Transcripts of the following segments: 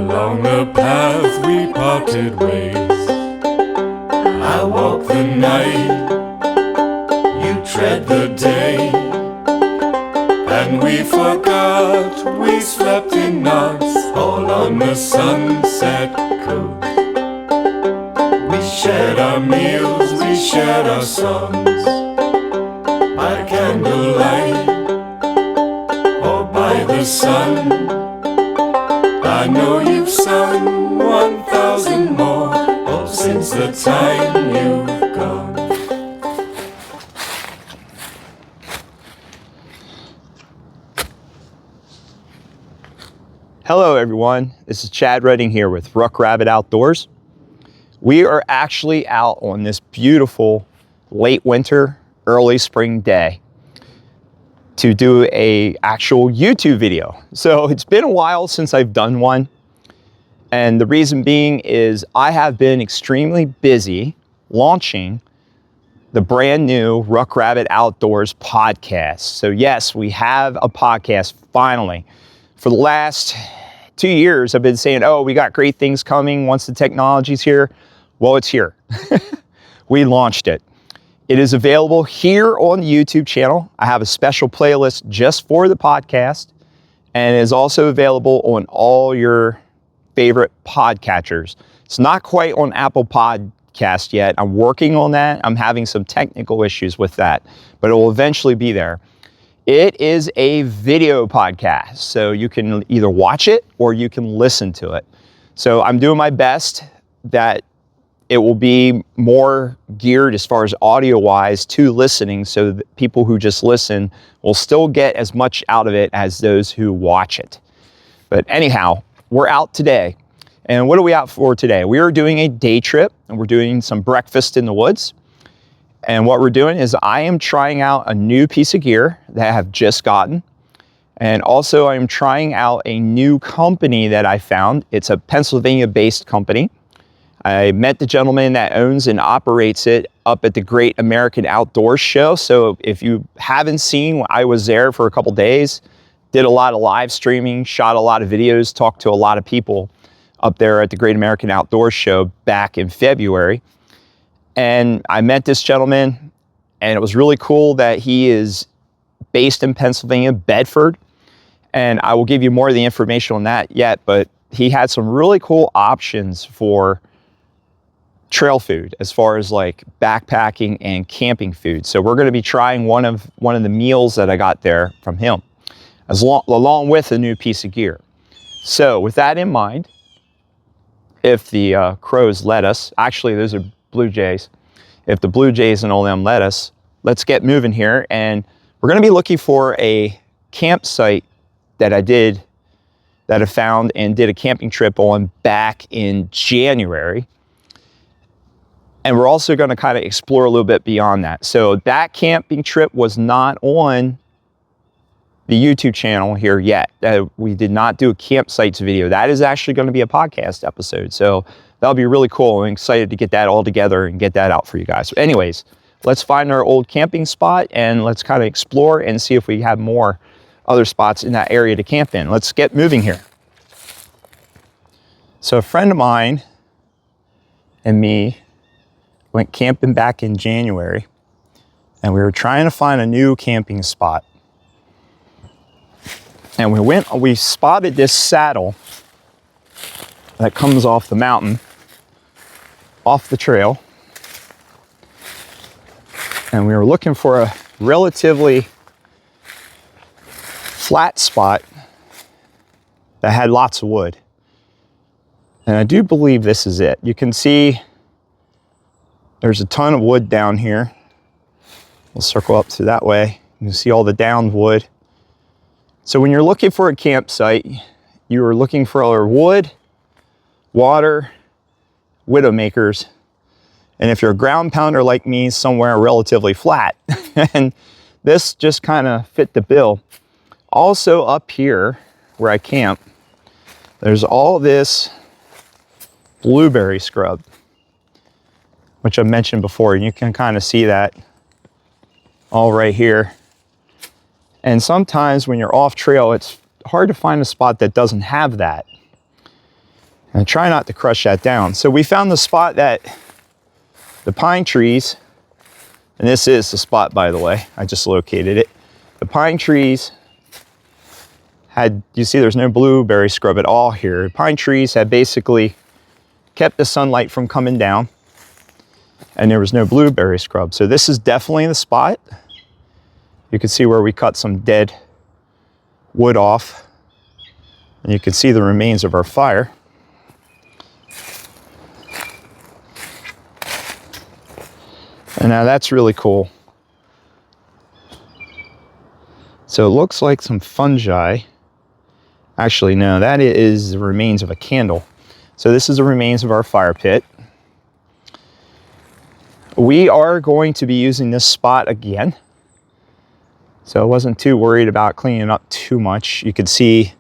Along the path we parted ways. I walk the night, you tread the day, and we forgot we slept in knots all on the sunset coast. We shared our meals, we shared our songs, by candlelight or by the sun. I know you've sung 1,000 more, oh, since the time you've gone. Hello everyone, this is Chad Redding here with Ruck Rabbit Outdoors. We are actually out on this beautiful late winter, early spring day to do a actual YouTube video. So it's been a while since I've done one. And the reason being is I have been extremely busy launching the brand new Ruck Rabbit Outdoors podcast. So yes, we have a podcast finally. For the last 2 years, I've been saying, oh, we got great things coming once the technology's here. Well, it's here. We launched it. It is available here on the YouTube channel. I have a special playlist just for the podcast, and it is also available on all your favorite podcatchers. It's not quite on Apple Podcast yet. I'm working on that. I'm having some technical issues with that, but it will eventually be there. It is a video podcast, so you can either watch it or you can listen to it. So I'm doing my best that it will be more geared as far as audio-wise to listening, so that people who just listen will still get as much out of it as those who watch it. But anyhow, we're out today. And what are we out for today? We are doing a day trip, and we're doing some breakfast in the woods. And what we're doing is I am trying out a new piece of gear that I have just gotten. And also I'm trying out a new company that I found. It's a Pennsylvania-based company. I met the gentleman that owns and operates it up at the Great American Outdoors Show. So if you haven't seen, I was there for a couple days, did a lot of live streaming, shot a lot of videos, talked to a lot of people up there at the Great American Outdoors Show back in February. And I met this gentleman, and it was really cool that he is based in Pennsylvania, Bedford. And I will give you more of the information on that yet, but he had some really cool options for trail food as far as like backpacking and camping food. So we're going to be trying one of the meals that I got there from him, along with a new piece of gear. So with that in mind, if the crows let us, actually those are blue jays. If the blue jays and all them let us, let's get moving here. And we're going to be looking for a campsite that I found and did a camping trip on back in January. And we're also going to kind of explore a little bit beyond that. So that camping trip was not on the YouTube channel here yet. We did not do a campsites video. That is actually going to be a podcast episode. So that'll be really cool. I'm excited to get that all together and get that out for you guys. So anyways, let's find our old camping spot and let's kind of explore and see if we have more other spots in that area to camp in. Let's get moving here. So a friend of mine and me went camping back in January, and we were trying to find a new camping spot. And we spotted this saddle that comes off the mountain, off the trail. And we were looking for a relatively flat spot that had lots of wood. And I do believe this is it. You can see there's a ton of wood down here. We'll circle up to that way. You can see all the downed wood. So when you're looking for a campsite, you are looking for wood, water, widowmakers, and if you're a ground pounder like me, somewhere relatively flat. And this just kind of fit the bill. Also up here where I camp, there's all this blueberry scrub, which I mentioned before, and you can kind of see that all right here. And sometimes when you're off trail, it's hard to find a spot that doesn't have that. And try not to crush that down. So we found the spot that the pine trees, and this is the spot, by the way, I just located it. The pine trees had, you see there's no blueberry scrub at all here. The pine trees had basically kept the sunlight from coming down, and there was no blueberry scrub. So this is definitely the spot. You can see where we cut some dead wood off, and you can see the remains of our fire. And now that's really cool. So it looks like some fungi. Actually, no, that is the remains of a candle. So this is the remains of our fire pit. We are going to be using this spot again. So I wasn't too worried about cleaning up too much. You could see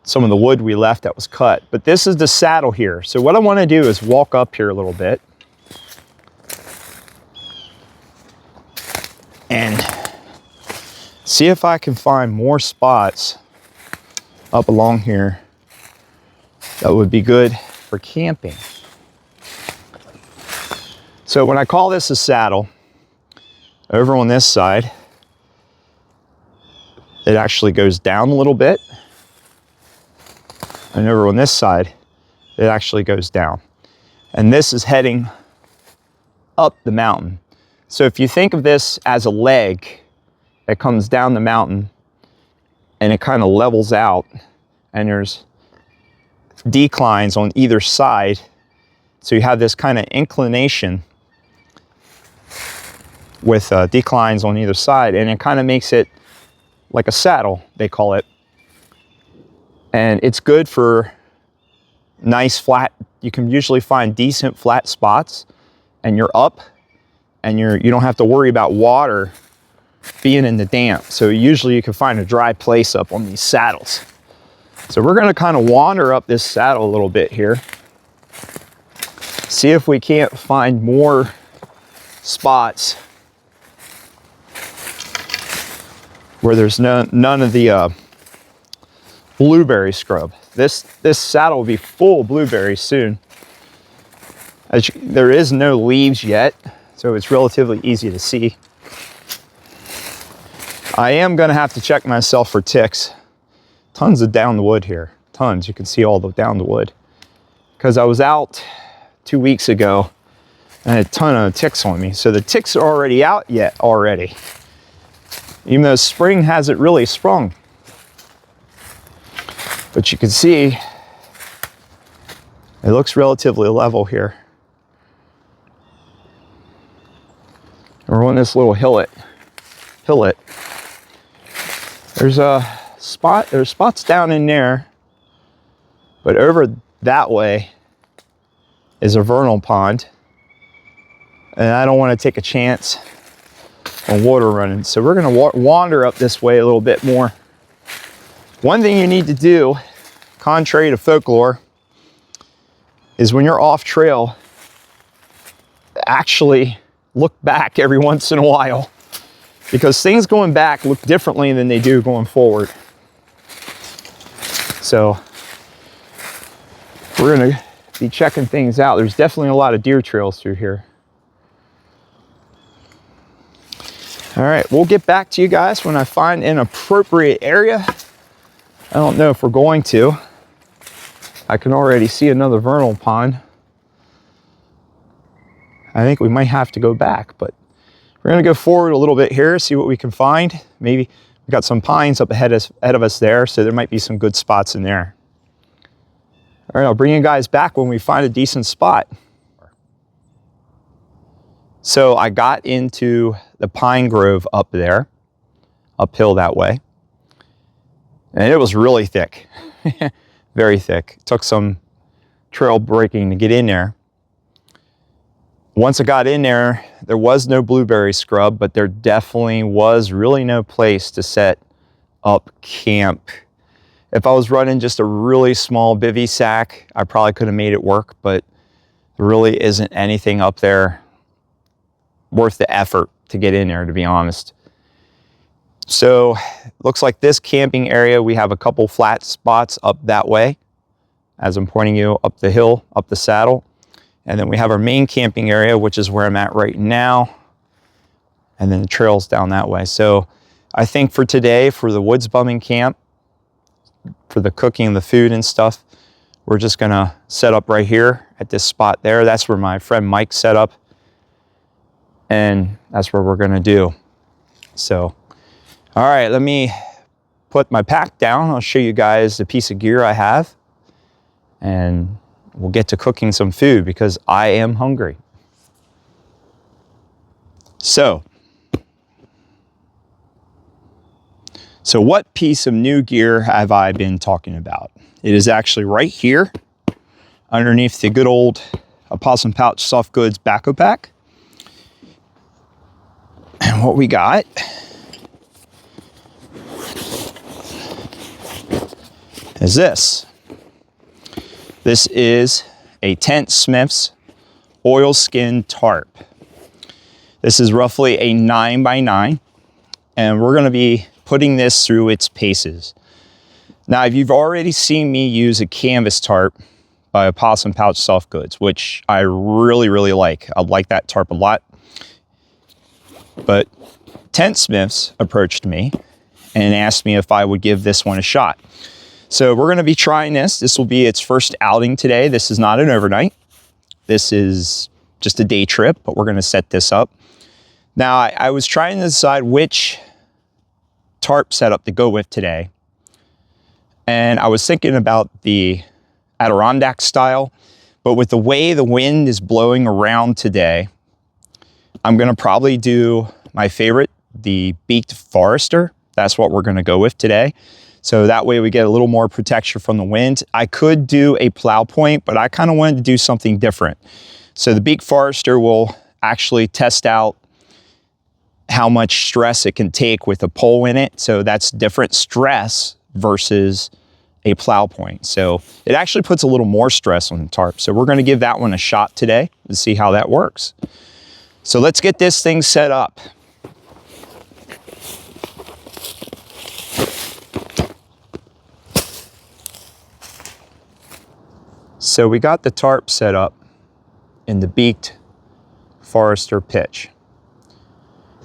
some of the wood we left that was cut. But this is the saddle here. So what I want to do is walk up here a little bit and see if I can find more spots up along here that would be good for camping. So when I call this a saddle, over on this side, it actually goes down a little bit. And over on this side, it actually goes down. And this is heading up the mountain. So if you think of this as a leg that comes down the mountain and it kind of levels out, and there's declines on either side. So you have this kind of inclination with declines on either side, and it kind of makes it like a saddle, they call it. And it's good for nice flat, you can usually find decent flat spots, and you're up, and you don't have to worry about water being in the damp. So usually you can find a dry place up on these saddles. So we're gonna kind of wander up this saddle a little bit here. See if we can't find more spots where there's none of the blueberry scrub. This saddle will be full of blueberries soon. There is no leaves yet, so it's relatively easy to see. I am gonna have to check myself for ticks. Tons of down the wood here, tons. You can see all the down the wood. Because I was out 2 weeks ago and I had a ton of ticks on me. So the ticks are already out yet already. Even though spring hasn't really sprung. But you can see it looks relatively level here. We're on this little hillet. There's spots down in there, but over that way is a vernal pond, and I don't want to take a chance on water running. So we're going to wander up this way a little bit more. One thing you need to do, contrary to folklore, is when you're off trail, actually look back every once in a while, because things going back look differently than they do going forward. So we're gonna be checking things out. There's definitely a lot of deer trails through here. All right, we'll get back to you guys when I find an appropriate area. I don't know if we're going to. I can already see another vernal pond. I think we might have to go back, but we're gonna go forward a little bit here, see what we can find. Maybe we got some pines up ahead of us there, so there might be some good spots in there. All right, I'll bring you guys back when we find a decent spot. So I got into the pine grove up there, uphill that way, and it was really thick, very thick. It took some trail breaking to get in there. Once I got in there, there was no blueberry scrub, but there definitely was really no place to set up camp. If I was running just a really small bivy sack, I probably could have made it work, but there really isn't anything up there worth the effort to get in there, to be honest. So looks like this camping area, we have a couple flat spots up that way, as I'm pointing you up the hill, up the saddle. And then we have our main camping area, which is where I'm at right now. And then the trails down that way. So I think for today, for the woods bumming camp, for the cooking and the food and stuff, we're just gonna set up right here at this spot there. That's where my friend Mike set up. And that's where we're gonna do. So, all right, let me put my pack down. I'll show you guys the piece of gear I have. And we'll get to cooking some food because I am hungry. So what piece of new gear have I been talking about? It is actually right here underneath the good old Opossum Pouch Soft Goods Backpack Pack. And what we got is this. This is a Tentsmiths Oilskin Tarp. This is roughly a 9x9, and we're gonna be putting this through its paces. Now, if you've already seen me use a canvas tarp by Opossum Pouch Soft Goods, which I really, really like. I like that tarp a lot. But Tentsmiths approached me and asked me if I would give this one a shot. So we're gonna be trying this. This will be its first outing today. This is not an overnight. This is just a day trip, but we're gonna set this up. Now, I was trying to decide which tarp setup to go with today. And I was thinking about the Adirondack style, but with the way the wind is blowing around today, I'm gonna probably do my favorite, the Beaked Forester. That's what we're gonna go with today. So that way we get a little more protection from the wind. I could do a plow point, but I kind of wanted to do something different. So the Beaked Forester will actually test out how much stress it can take with a pole in it. So that's different stress versus a plow point. So it actually puts a little more stress on the tarp. So we're gonna give that one a shot today and see how that works. So let's get this thing set up. So we got the tarp set up in the Beaked Forester pitch.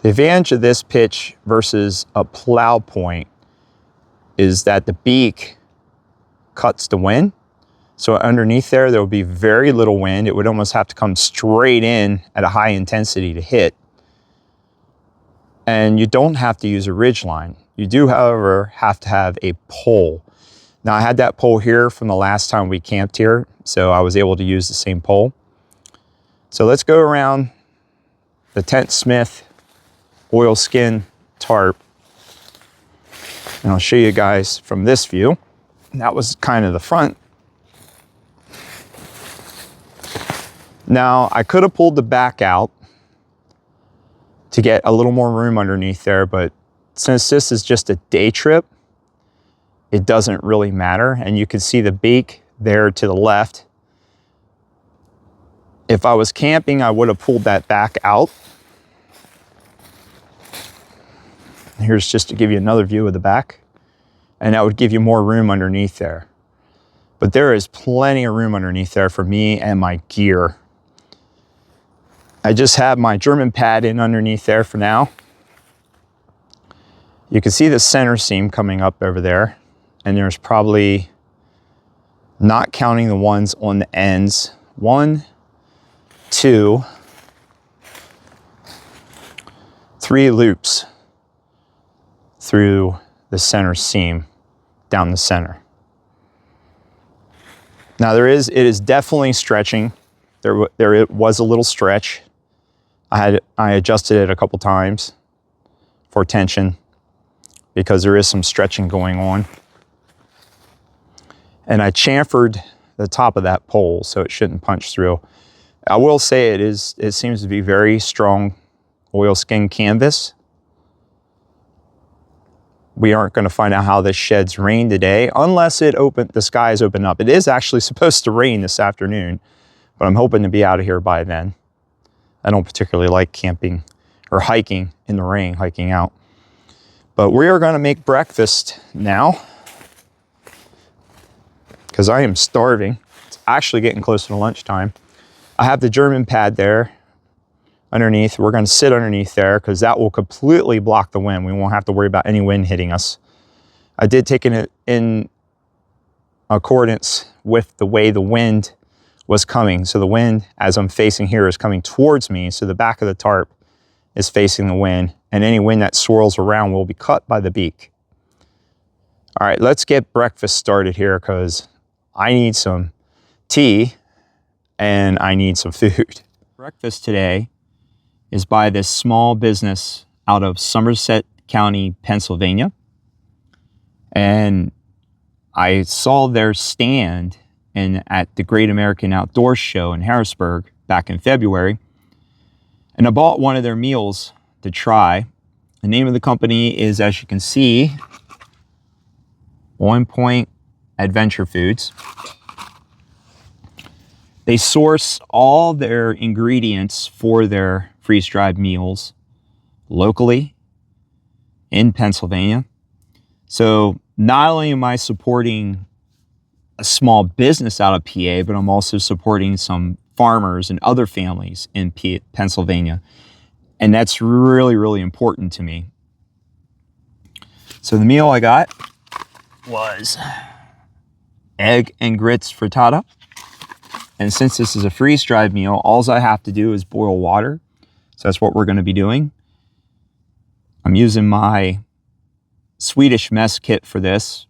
The advantage of this pitch versus a plow point is that the beak cuts the wind. So underneath there will be very little wind. It would almost have to come straight in at a high intensity to hit. And you don't have to use a ridge line. You do, however, have to have a pole. Now I had that pole here from the last time we camped here, so I was able to use the same pole. So let's go around the Tentsmith Oilskin Tarp, and I'll show you guys from this view. And that was kind of the front. Now I could have pulled the back out to get a little more room underneath there, but since this is just a day trip, it doesn't really matter. And you can see the beak there to the left. If I was camping, I would have pulled that back out. Here's just to give you another view of the back. And that would give you more room underneath there. But there is plenty of room underneath there for me and my gear. I just have my German pad in underneath there for now. You can see the center seam coming up over there. And there's probably, not counting the ones on the ends, 1, 2, 3 loops through the center seam down the center. Now it is definitely stretching. There was a little stretch. I adjusted it a couple times for tension because there is some stretching going on. And I chamfered the top of that pole so it shouldn't punch through. I will say it seems to be very strong oilskin canvas. We aren't going to find out how this sheds rain today unless the skies open up. It is actually supposed to rain this afternoon, but I'm hoping to be out of here by then. I don't particularly like camping or hiking in the rain, hiking out. But we are going to make breakfast now, because I am starving. It's actually getting close to lunchtime. I have the German pad there underneath. We're going to sit underneath there because that will completely block the wind. We won't have to worry about any wind hitting us. I did take it in accordance with the way the wind was coming. So the wind, as I'm facing here, is coming towards me. So the back of the tarp is facing the wind, and any wind that swirls around will be cut by the beak. All right, let's get breakfast started here because I need some tea and I need some food. Breakfast today is by this small business out of Somerset County, Pennsylvania. And I saw their stand at the Great American Outdoor Show in Harrisburg back in February. And I bought one of their meals to try. The name of the company is, as you can see, On Point Adventure Foods. They source all their ingredients for their freeze-dried meals locally in Pennsylvania. So not only am I supporting a small business out of PA, but I'm also supporting some farmers and other families in Pennsylvania. And that's really, really important to me. So the meal I got was Egg and Grits Frittata. And since this is a freeze-dried meal, all I have to do is boil water. So that's what we're going to be doing. I'm using my Swedish mess kit for this.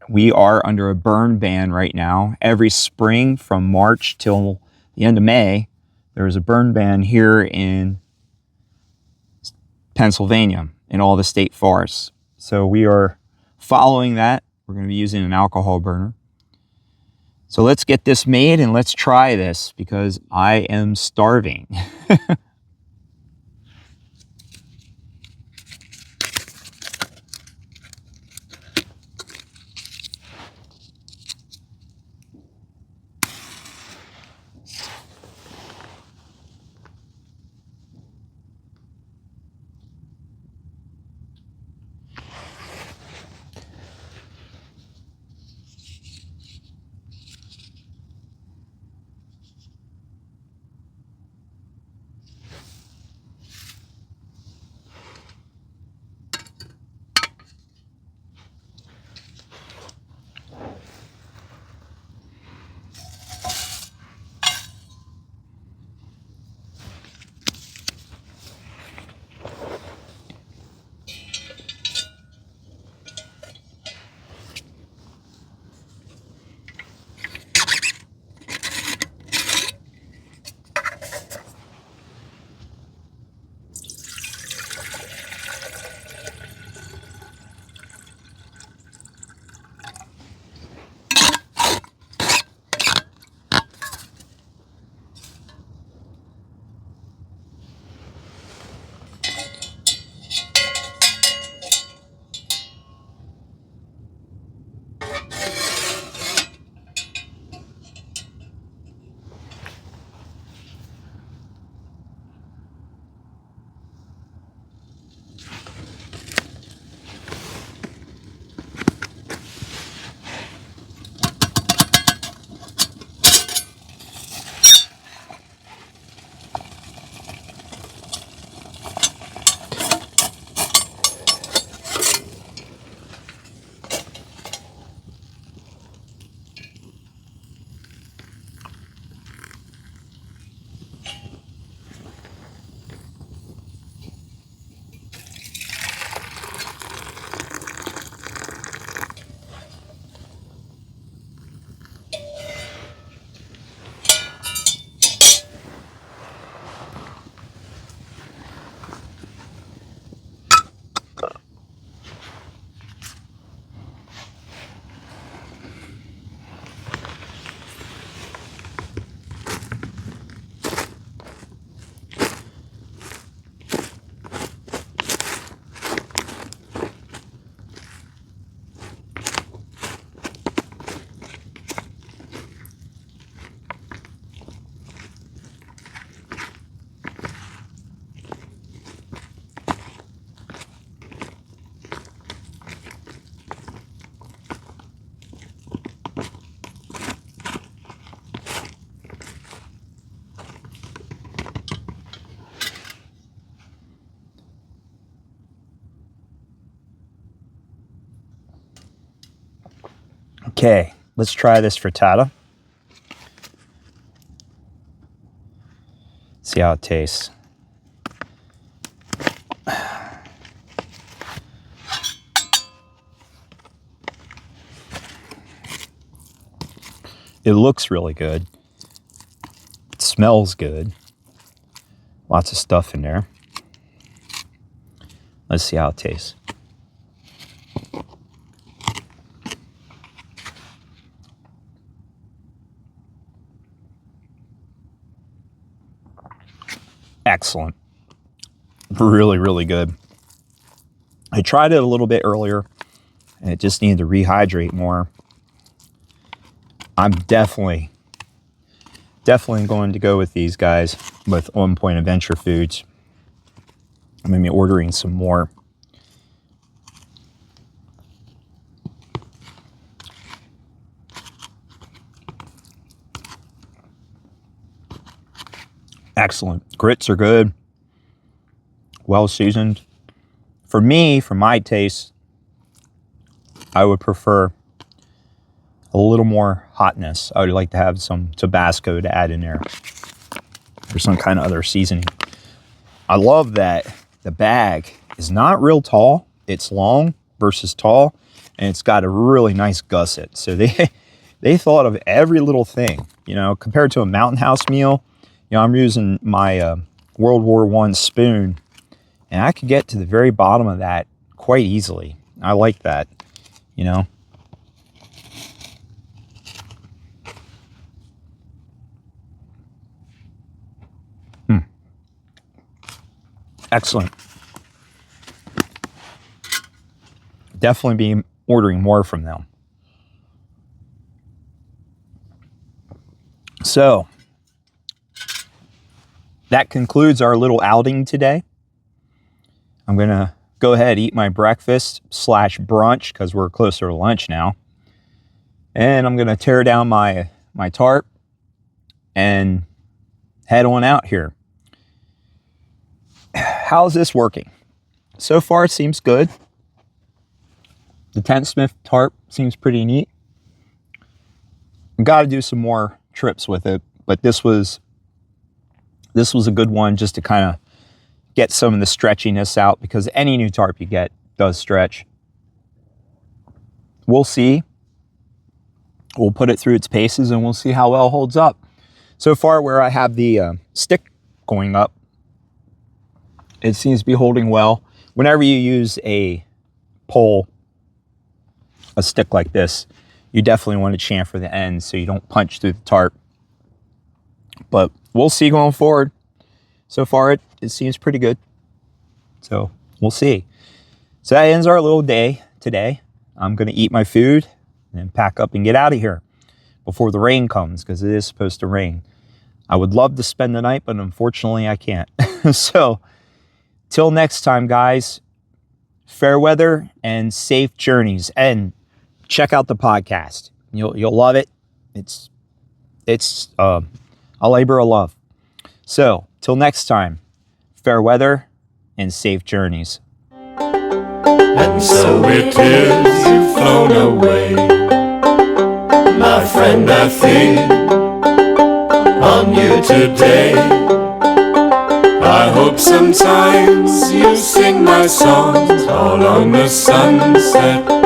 We are under a burn ban right now. Every spring from March till the end of May, there's a burn ban here in Pennsylvania in all the state forests. So we are following that. We're going to be using an alcohol burner. So let's get this made and let's try this because I am starving. Okay, let's try this frittata. See how it tastes. It looks really good. It smells good. Lots of stuff in there. Let's see how it tastes. Excellent. Really, really good. I tried it a little bit earlier and it just needed to rehydrate more. I'm definitely going to go with these guys with On Point Adventure Foods. I'm going to be ordering some more. Excellent. Grits are good. Well seasoned. For me, for my taste, I would prefer a little more hotness. I would like to have some Tabasco to add in there or some kind of other seasoning. I love that the bag is not real tall. It's long versus tall, and it's got a really nice gusset. So they thought of every little thing, you know, compared to a Mountain House meal. You know, I'm using my World War I spoon, and I could get to the very bottom of that quite easily. I like that, you know. Excellent. Definitely be ordering more from them. So, that concludes our little outing today. I'm going to go ahead and eat my breakfast / brunch because we're closer to lunch now. And I'm going to tear down my tarp and head on out here. How's this working? So far, it seems good. The Tentsmiths tarp seems pretty neat. I've got to do some more trips with it, but this was a good one just to kind of get some of the stretchiness out, because any new tarp you get does stretch. We'll see. We'll put it through its paces and we'll see how well it holds up. So far, where I have the stick going up, it seems to be holding well. Whenever you use a pole, a stick like this, you definitely want to chamfer the end so you don't punch through the tarp. But we'll see going forward. So far, it seems pretty good. So we'll see. So that ends our little day today. I'm going to eat my food and then pack up and get out of here before the rain comes, because it is supposed to rain. I would love to spend the night, but unfortunately I can't. So till next time, guys, fair weather and safe journeys, and check out the podcast. You'll love it. It's a labor of love. So till next time, fair weather and safe journeys. And so it is, you've flown away, my friend. I think on you today. I hope sometimes you sing my songs all on the sunset.